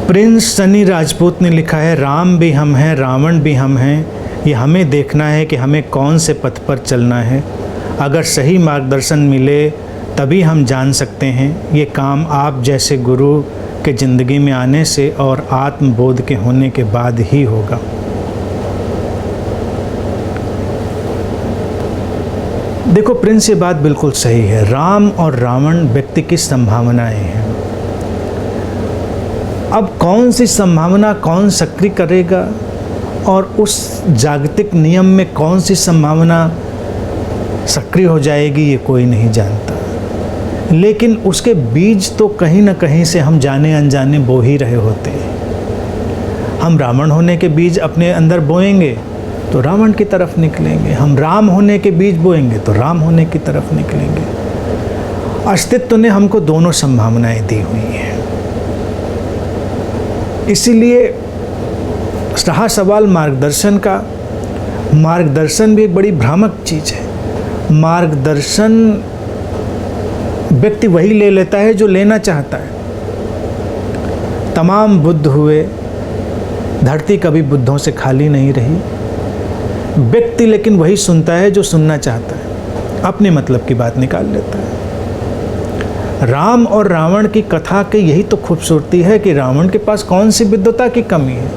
Prince Sunny Rajput ने लिखा है, राम भी हम हैं, रावण भी हम हैं। ये हमें देखना है कि हमें कौन से पथ पर चलना है। अगर सही मार्गदर्शन मिले तभी हम जान सकते हैं। ये काम आप जैसे गुरु के ज़िंदगी में आने से और आत्मबोध के होने के बाद ही होगा। देखो प्रिंस, ये बात बिल्कुल सही है। राम और रावण व्यक्ति की संभावनाएं हैं। अब कौन सी संभावना कौन सक्रिय करेगा और उस जागतिक नियम में कौन सी संभावना सक्रिय हो जाएगी, ये कोई नहीं जानता। लेकिन उसके बीज तो कहीं ना कहीं से हम जाने अनजाने बो ही रहे होते हैं। हम रावण होने के बीज अपने अंदर बोएंगे तो रावण की तरफ निकलेंगे। हम राम होने के बीज बोएंगे तो राम होने की तरफ निकलेंगे। अस्तित्व ने हमको दोनों संभावनाएं दी हुई हैं। इसीलिए रहा सवाल मार्गदर्शन का। मार्गदर्शन भी एक बड़ी भ्रामक चीज़ है। मार्गदर्शन व्यक्ति वही ले लेता है जो लेना चाहता है। तमाम बुद्ध हुए, धरती कभी बुद्धों से खाली नहीं रही। व्यक्ति लेकिन वही सुनता है जो सुनना चाहता है, अपने मतलब की बात निकाल लेता है। राम और रावण की कथा की यही तो खूबसूरती है कि रावण के पास कौन सी विद्वता की कमी है।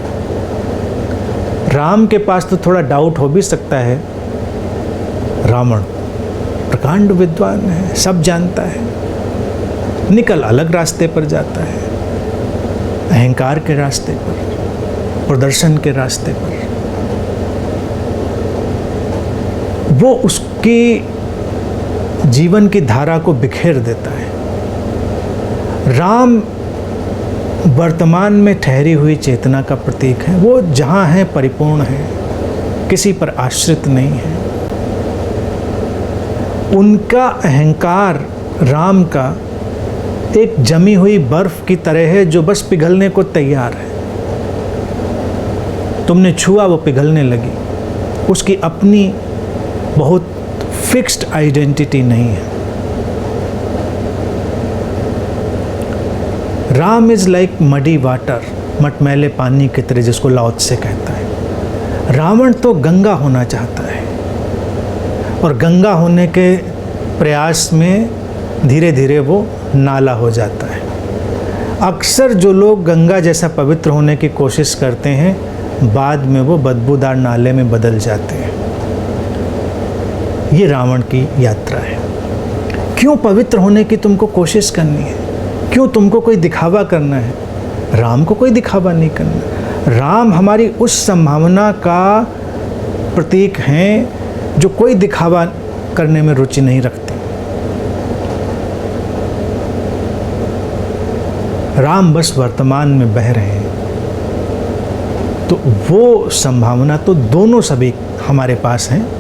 राम के पास तो थोड़ा डाउट हो भी सकता है। रावण प्रकांड विद्वान है, सब जानता है, निकल अलग रास्ते पर जाता है, अहंकार के रास्ते पर, प्रदर्शन के रास्ते पर। वो उसकी जीवन की धारा को बिखेर देता है। राम वर्तमान में ठहरी हुई चेतना का प्रतीक है। वो जहाँ है परिपूर्ण है, किसी पर आश्रित नहीं है। उनका अहंकार राम का एक जमी हुई बर्फ की तरह है जो बस पिघलने को तैयार है। तुमने छुआ, वो पिघलने लगी। उसकी अपनी बहुत फिक्स्ड आइडेंटिटी नहीं है। Ram is like muddy water, मटमैले पानी की तरह, जिसको लाओ त्से कहता है। रावण तो गंगा होना चाहता है और गंगा होने के प्रयास में धीरे धीरे वो नाला हो जाता है। अक्सर जो लोग गंगा जैसा पवित्र होने की कोशिश करते हैं, बाद में वो बदबूदार नाले में बदल जाते हैं। ये रावण की यात्रा है। क्यों पवित्र होने की तुमको कोशिश करनी है? क्यों तुमको कोई दिखावा करना है? राम को कोई दिखावा नहीं करना। राम हमारी उस संभावना का प्रतीक हैं जो कोई दिखावा करने में रुचि नहीं रखते। राम बस वर्तमान में बह रहे हैं। तो वो संभावना तो दोनों सभी हमारे पास हैं।